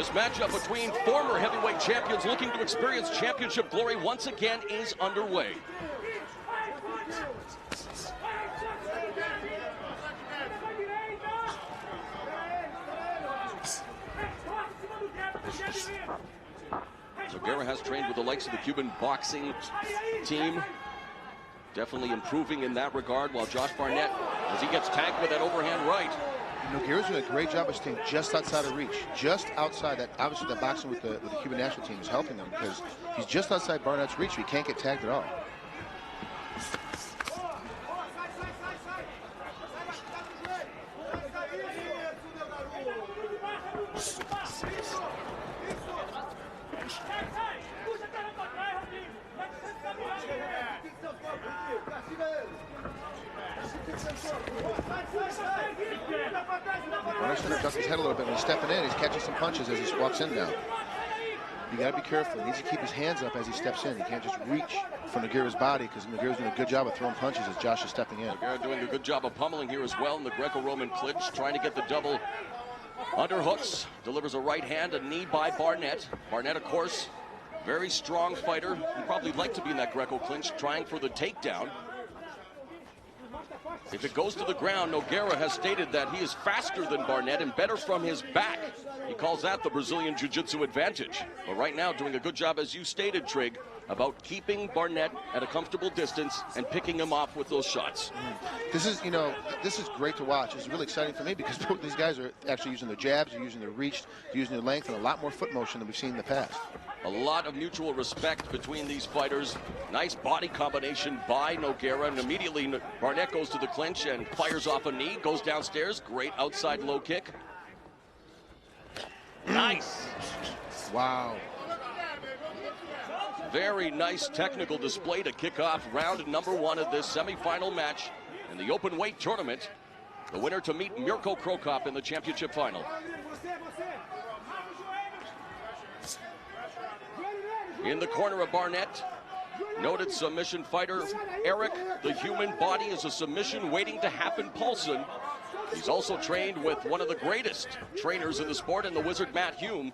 This matchup between former heavyweight champions looking to experience championship glory once again is underway. Nogueira has trained with the likes of the Cuban boxing team. Definitely improving in that regard, while Josh Barnett, as he gets tagged with that overhand right. Nogueira's doing a great job of staying just outside of reach. Just outside that. Obviously, the boxing with the Cuban national team is helping him because he's just outside Barnett's reach, so he can't get tagged at all. Barnett's going to adjust his head a little bit when he's stepping in. He's catching some punches as he walks in now. You got to be careful. He needs to keep his hands up as he steps in. He can't just reach for Nogueira's body because Nogueira's doing a good job of throwing punches as Josh is stepping in. Nogueira doing a good job of pummeling here as well in the Greco-Roman clinch, trying to get the double underhooks. Delivers a right hand, a knee by Barnett. Barnett, of course, very strong fighter. He'd probably like to be in that Greco clinch, trying for the takedown. If it goes to the ground, Nogueira has stated that he is faster than Barnett and better from his back. He calls that the Brazilian Jiu-Jitsu advantage. But right now, doing a good job, as you stated, Trig, about keeping Barnett at a comfortable distance and picking him off with those shots. This is, this is great to watch. It's really exciting for me because both these guys are actually using their jabs, they're using their reach, they're using their length, and a lot more foot motion than we've seen in the past. A lot of mutual respect between these fighters. Nice body combination by Nogueira, and immediately Barnett goes to the clinch and fires off a knee, goes downstairs. Great outside low kick. Nice. Wow. Very nice technical display to kick off round number 1 of this semifinal match in the open weight tournament. The winner to meet Mirko Krokop in the championship final. In the corner of Barnett, noted submission fighter Eric, the Human Body, is a submission waiting to happen Paulson. He's also trained with one of the greatest trainers in the sport, in the Wizard Matt Hume.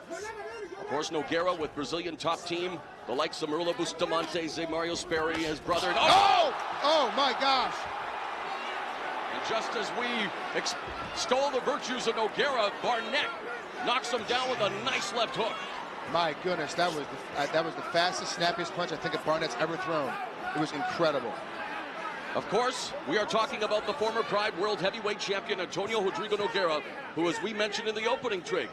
Of course, Nogueira with Brazilian top team, the likes of Murilo Bustamante, Zé Mario Sperry, his brother. Oh my gosh! And just as we extol the virtues of Nogueira, Barnett knocks him down with a nice left hook. My goodness, that was the fastest, snappiest punch I think Barnett's ever thrown. It was incredible. Of course, we are talking about the former Pride World Heavyweight Champion Antonio Rodrigo Nogueira, who, as we mentioned in the opening, Trig,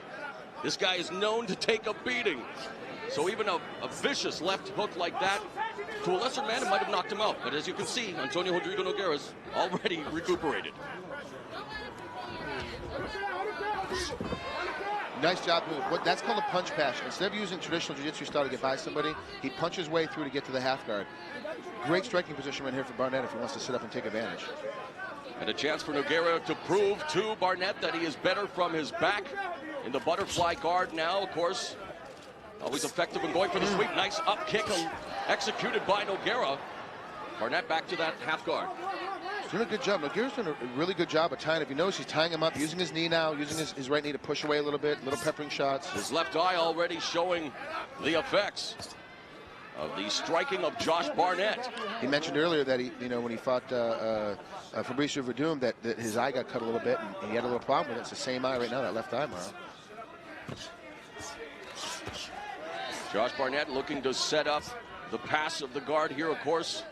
this guy is known to take a beating. So even a vicious left hook like that, to a lesser man, it might have knocked him out. But as you can see, Antonio Rodrigo Nogueira's already recuperated. Nice job. That's called a punch pass. Instead of using traditional jiu-jitsu style to get by somebody, he punches way through to get to the half guard. Great striking position right here for Barnett if he wants to sit up and take advantage. And a chance for Nogueira to prove to Barnett that he is better from his back. In the butterfly guard now, of course. Always effective in going for the sweep. Nice up kick executed by Nogueira. Barnett back to that half guard. He's doing a good job. Nogueira's doing a really good job of tying. If you notice, he's tying him up, using his knee now, using his right knee to push away a little bit, little peppering shots. His left eye already showing the effects of the striking of Josh Barnett. He mentioned earlier that when he fought Fabricio Verdum, that his eye got cut a little bit, and he had a little problem with it. It's the same eye right now, that left eye, Mauro. Josh Barnett looking to set up the pass of the guard here, of course.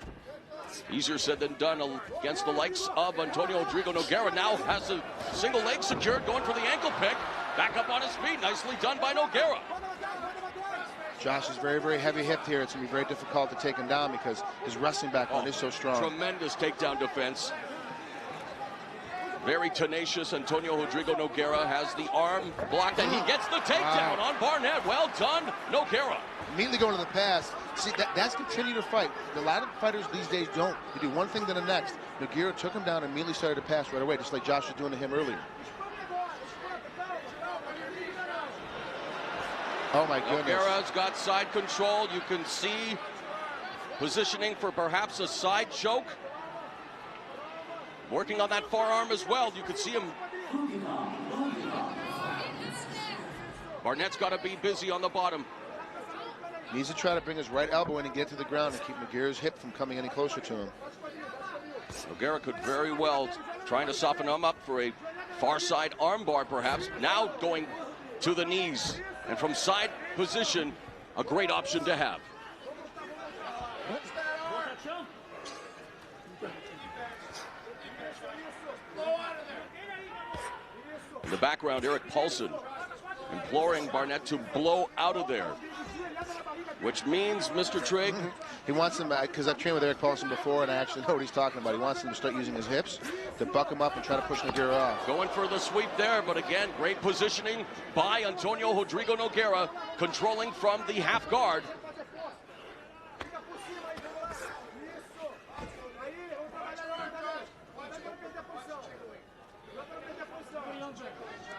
Easier said than done against the likes of Antonio Rodrigo Nogueira. Now has a single leg secured, going for the ankle pick. Back up on his feet. Nicely done by Nogueira. Josh is very, very heavy-hipped here. It's going to be very difficult to take him down because his wrestling background is so strong. Tremendous takedown defense. Very tenacious. Antonio Rodrigo Nogueira has the arm blocked, and he gets the takedown on Barnett. Well done, Nogueira. Immediately going to the pass. See, that's continue to fight. A lot of fighters these days don't. They do one thing to the next. Nogueira took him down and immediately started to pass right away, just like Josh was doing to him earlier. Oh, my goodness. Nogueira's got side control. You can see positioning for perhaps a side choke. Working on that forearm as well. You can see him Barnett's got to be busy on the bottom. Needs to try to bring his right elbow in and get to the ground and keep Nogueira's hip from coming any closer to him. Nogueira could very well trying to soften him up for a far side armbar, perhaps. Now going to the knees, and from side position, a great option to have. In the background, Erik Paulson imploring Barnett to blow out of there, which means, Mr. Trigg, he wants him, because I've trained with Erik Paulson before, and I actually know what he's talking about. He wants him to start using his hips to buck him up and try to push Nogueira off. Going for the sweep there, but again, great positioning by Antonio Rodrigo Nogueira, controlling from the half guard.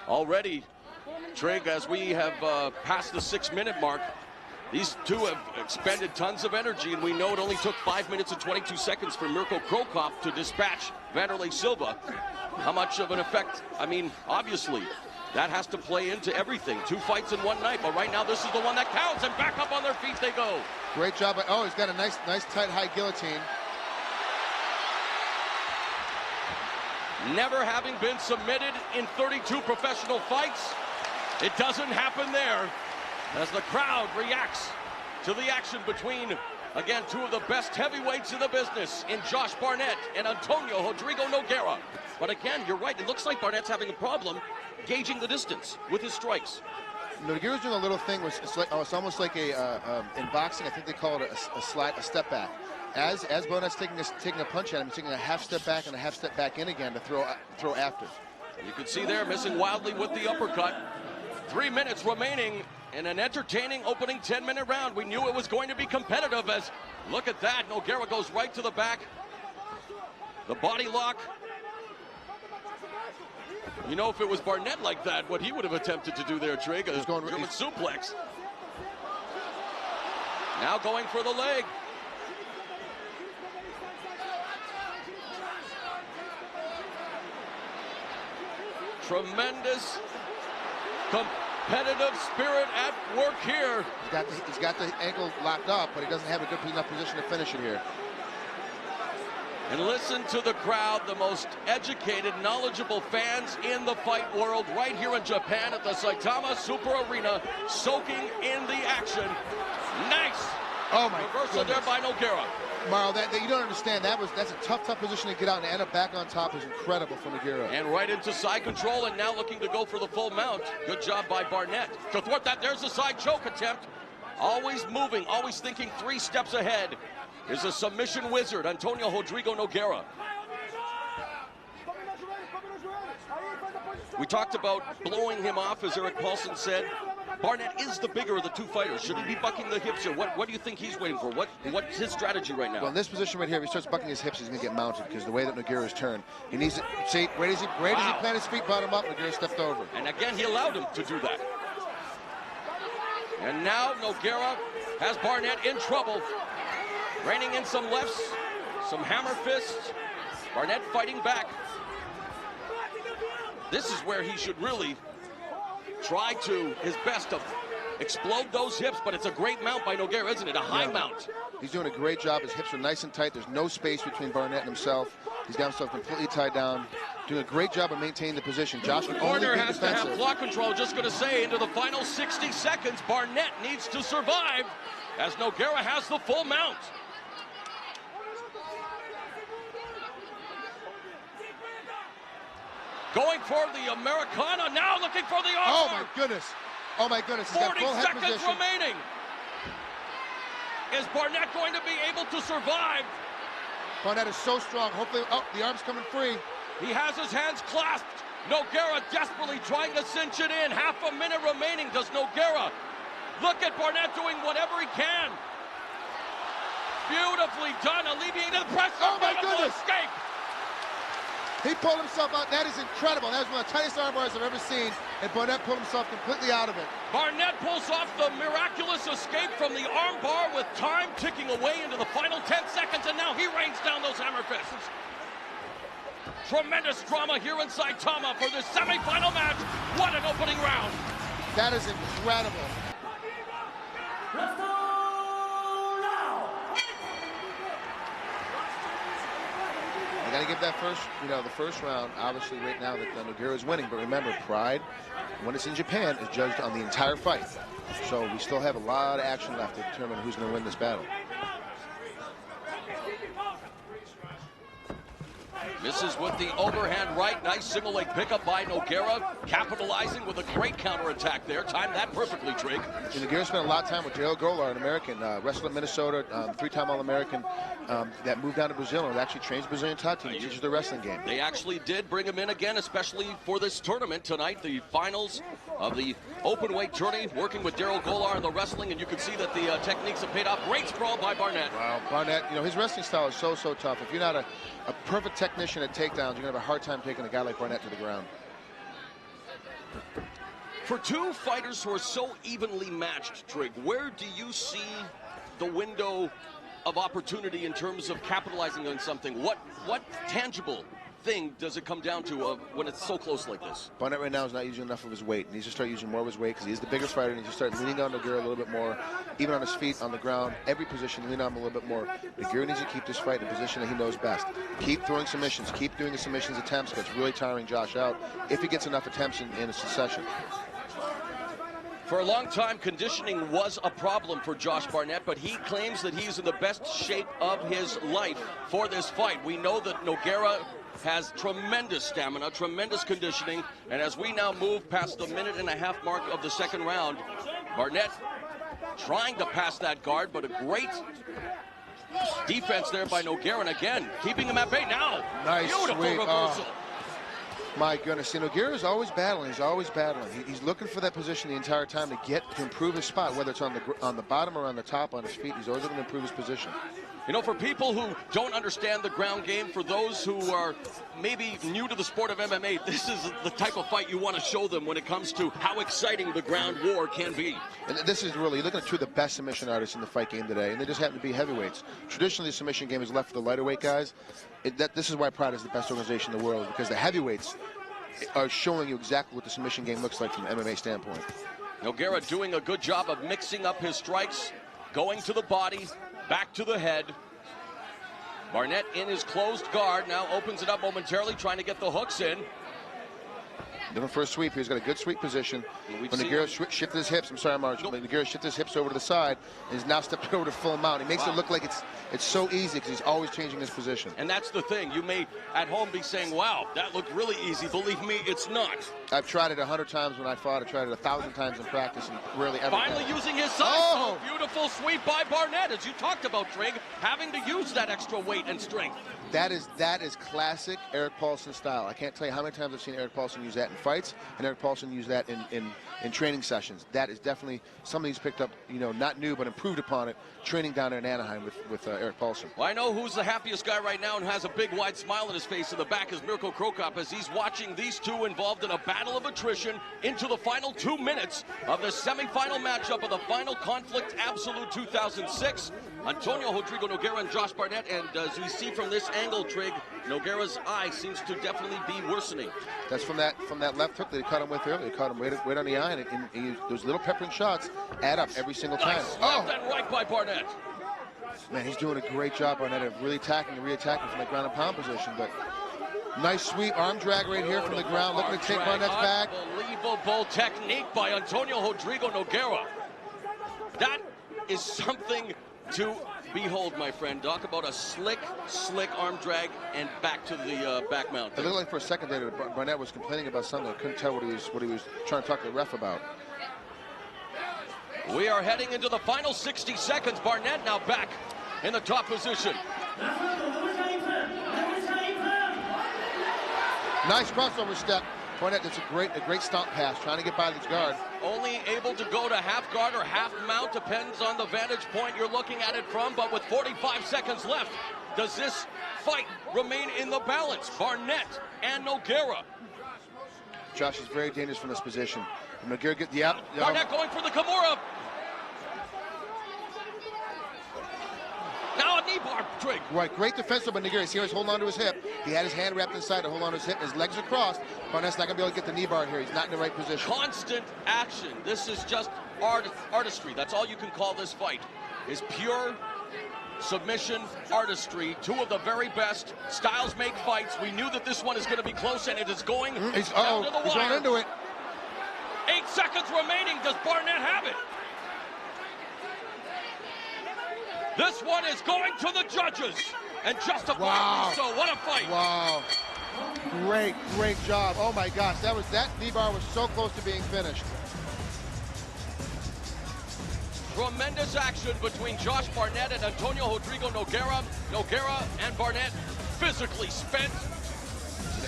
Already, Trigg, as we have passed the 6-minute mark, these two have expended tons of energy, and we know it only took 5 minutes and 22 seconds for Mirko Krokop to dispatch Vanderlei Silva. How much of an effect? I mean, obviously, that has to play into everything. 2 fights in one night, but right now this is the one that counts, and back up on their feet they go. Great job. Oh, he's got a nice tight high guillotine. Never having been submitted in 32 professional fights, it doesn't happen there, as the crowd reacts to the action between, again, 2 of the best heavyweights in the business in Josh Barnett and Antonio Rodrigo Nogueira. But again, you're right, it looks like Barnett's having a problem gauging the distance with his strikes. Nogueira's doing a little thing, which it's almost like in boxing, I think they call it a step back. As Barnett's taking a punch at him, he's taking a half step back and a half step back in again to throw after. You can see there, missing wildly with the uppercut. 3 minutes remaining in an entertaining opening 10-minute round. We knew it was going to be competitive, as, look at that, Nogueira goes right to the back. The body lock. You know, if it was Barnett like that, what he would have attempted to do there, Trigg, a German suplex. Now going for the leg. Tremendous competitive spirit at work here. He's got the ankle locked up, but he doesn't have a good enough position to finish it here. And listen to the crowd, the most educated, knowledgeable fans in the fight world, right here in Japan at the Saitama Super Arena, soaking in the action. Nice. Oh my reversal goodness. there by Nogueira. Marl, that you don't understand. That's a tough position to get out, and end up back on top is incredible for Nogueira. And right into side control, and now looking to go for the full mount. Good job by Barnett to thwart that. There's the side choke attempt. Always moving, always thinking 3 steps ahead is a submission wizard, Antonio Rodrigo Nogueira. We talked about blowing him off, as Erik Paulson said. Barnett is the bigger of the 2 fighters. Should he be bucking the hips here? What do you think he's waiting for? What's his strategy right now? Well, in this position right here, if he starts bucking his hips, he's going to get mounted, because the way that Nogueira is turned, he needs to see, right as he plant his feet, bottom up, Nogueira stepped over. And again, he allowed him to do that. And now Nogueira has Barnett in trouble. Raining in some lefts, some hammer fists. Barnett fighting back. This is where he should really try to his best to explode those hips, but it's a great mount by Nogueira, isn't it? A high mount. He's doing a great job. His hips are nice and tight. There's no space between Barnett and himself. He's got himself completely tied down. Doing a great job of maintaining the position. Josh can only be has defensive. to have block control. Just going to say, into the final 60 seconds, Barnett needs to survive as Nogueira has the full mount. Going for the Americana, now looking for the arm. Oh my goodness. Oh my goodness. He's 40 got full head seconds position. remaining. Is Barnett going to be able to survive? Barnett is so strong. Hopefully, the arm's coming free. He has his hands clasped. Nogueira desperately trying to cinch it in. Half a minute remaining. Does Nogueira look at Barnett doing whatever he can? Beautifully done, alleviating the pressure. Oh my goodness. Escape. He pulled himself out. That is incredible. That was one of the tightest arm bars I've ever seen, and Barnett pulled himself completely out of it. Barnett pulls off the miraculous escape from the arm bar with time ticking away into the final 10 seconds, and now he rains down those hammer fists. Tremendous drama here in Saitama for this semifinal match. What an opening round. That is incredible. You got to give that first, the first round, obviously right now that Nogueira is winning. But remember, pride, when it's in Japan, is judged on the entire fight. So we still have a lot of action left to determine who's going to win this battle. Misses with the overhand right. Nice single leg pickup by Nogueira, capitalizing with a great counterattack there. Timed that perfectly, Trig. Nogueira spent a lot of time with Daryl Golar, an American, wrestler in Minnesota, three-time All-American, that moved down to Brazil and actually trains Brazilian top team, teaches the wrestling game. They actually did bring him in again, especially for this tournament tonight, the finals of the open weight tourney, working with Daryl Golar in the wrestling, and you can see that the techniques have paid off. Great sprawl by Barnett. Wow, Barnett, his wrestling style is so tough. If you're not a perfect technician at takedowns, you're going to have a hard time taking a guy like Barnett to the ground. For two fighters who are so evenly matched, Trig, where do you see the window of opportunity in terms of capitalizing on something? What tangible thing does it come down to when it's so close like this? Barnett right now is not using enough of his weight. He needs to start using more of his weight because he's the bigger fighter. He needs to start leaning on Nogueira a little bit more, even on his feet, on the ground. Every position, lean on him a little bit more. Nogueira needs to keep this fight in a position that he knows best. Keep throwing submissions. Keep doing the submissions attempts. That's really tiring Josh out if he gets enough attempts in a succession. For a long time, conditioning was a problem for Josh Barnett, but he claims that he's in the best shape of his life for this fight. We know that Nogueira has tremendous stamina, tremendous conditioning, and as we now move past the minute-and-a-half mark of the second round, Barnett trying to pass that guard, but a great defense there by Nogueira, and again, keeping him at bay now. Nice, beautiful sweet reversal. My goodness, Nogueira is always battling. He's always battling. He's looking for that position the entire time to improve his spot, whether it's on the bottom or on the top on his feet. He's always looking to improve his position. For people who don't understand the ground game, for those who are maybe new to the sport of MMA, this is the type of fight you want to show them when it comes to how exciting the ground war can be. And this is really, you're looking at two of the best submission artists in the fight game today, and they just happen to be heavyweights. Traditionally, the submission game is left for the lighter weight guys. This is why Pride is the best organization in the world, because the heavyweights are showing you exactly what the submission game looks like from an MMA standpoint. Nogueira doing a good job of mixing up his strikes, going to the body, back to the head. Barnett in his closed guard now opens it up momentarily, trying to get the hooks in. Looking for a sweep. He's got a good sweep position. When Nogueira shifted his hips, I'm sorry, Marge. When Nogueira shifted his hips over to the side, and he's now stepped over to full mount. He makes it look like it's so easy because he's always changing his position. And that's the thing. You may at home be saying, wow, that looked really easy. Believe me, it's not. I've tried it 100 times when I fought. I tried it 1,000 times in practice and rarely ever. Finally using his size. Oh! Beautiful sweep by Barnett, as you talked about, Trig, having to use that extra weight and strength. That is classic Eric Paulson style. I can't tell you how many times I've seen Eric Paulson use that in fights, and Eric Paulson use that in training sessions. That is definitely something he's picked up, not new, but improved upon it, training down there in Anaheim with Eric Paulson. Well, I know who's the happiest guy right now and has a big wide smile on his face in the back is Mirko Krokop, as he's watching these two involved in a battle of attrition into the final 2 minutes of the semifinal matchup of the Final Conflict Absolute 2006. Antonio Rodrigo Nogueira and Josh Barnett, and as we see from this angle, Trig, Nogueira's eye seems to definitely be worsening. That's from that left hook that he caught him with earlier. They caught him right on the eye, and those little peppering shots add up every single time. Nice left and right by Barnett. Man, he's doing a great job, Barnett, of really attacking and re-attacking from the ground and pound position. But nice sweep, arm drag right here from the ground, looking to take Barnett's back. Unbelievable technique by Antonio Rodrigo Nogueira. That is something to behold, my friend. Talk about a slick arm drag and back to the back mount. It looked like for a second there, Barnett was complaining about something. I couldn't tell what he was trying to talk to the ref about. We are heading into the final 60 seconds. Barnett now back in the top position. Nice crossover step. Barnett, that's a great stomp pass, trying to get by this guard. Only able to go to half guard or half mount, depends on the vantage point you're looking at it from, but with 45 seconds left, does this fight remain in the balance? Barnett and Nogueira. Josh is very dangerous from this position. Nogueira Barnett going for the Kimura. Now a knee knee bar trick. Right, great defense by Nogueira. See how he's holding onto his hip. He had his hand wrapped inside to hold onto his hip. His legs are crossed. Barnett's not going to be able to get the knee bar here. He's not in the right position. Constant action. This is just artistry. That's all you can call this fight. Is pure submission artistry. Two of the very best. Styles make fights. We knew that this one is going to be close, and it is going down to the wire. He's going into it. 8 seconds remaining. Does Barnett have it? This one is going to the judges, and justifiably so. What a fight! Wow. Great job. Oh my gosh, that knee bar was so close to being finished. Tremendous action between Josh Barnett and Antonio Rodrigo Nogueira. Nogueira and Barnett physically spent.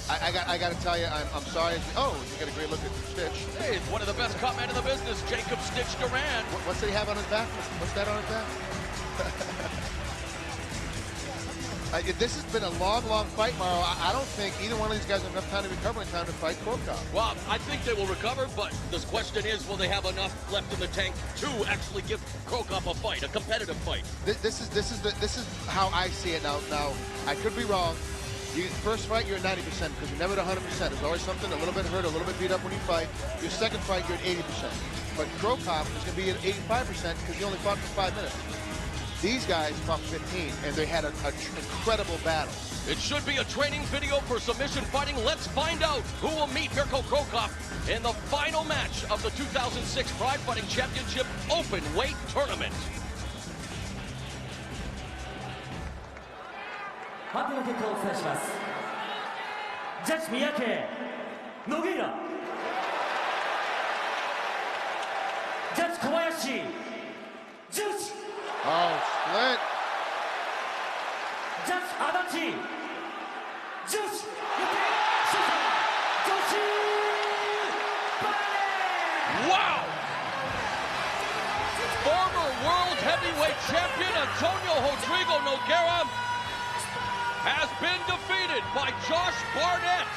I got to tell you, I'm sorry. Oh, you got a great look at Stitch. Hey, one of the best cut men in the business, Jacob Stitch Duran. What's he have on his back? What's that on his back? This has been a long fight, Mauro. I don't think either one of these guys have enough time to recover in time to fight Krokop. Well, I think they will recover, but the question is, will they have enough left in the tank to actually give Krokop a fight, a competitive fight? This is how I see it now. Now, I could be wrong. First fight, you're at 90% because you're never at 100%. There's always something a little bit hurt, a little bit beat up when you fight. Your second fight, you're at 80%. But Krokop is going to be at 85% because he only fought for 5 minutes. These guys fought 15, and they had an incredible battle. It should be a training video for submission fighting. Let's find out who will meet Mirko Krokop in the final match of the 2006 Pride Fighting Championship Open Weight Tournament. 判定の結果をお伝えします。ジャッジ三宅ノゲイラ、ジャッジ小林ジュース、split. ジャッジ足立ジュース、シューサー女子バレー。 Wow! Former world heavyweight champion Antonio Rodrigo Nogueira has been defeated by Josh Barnett.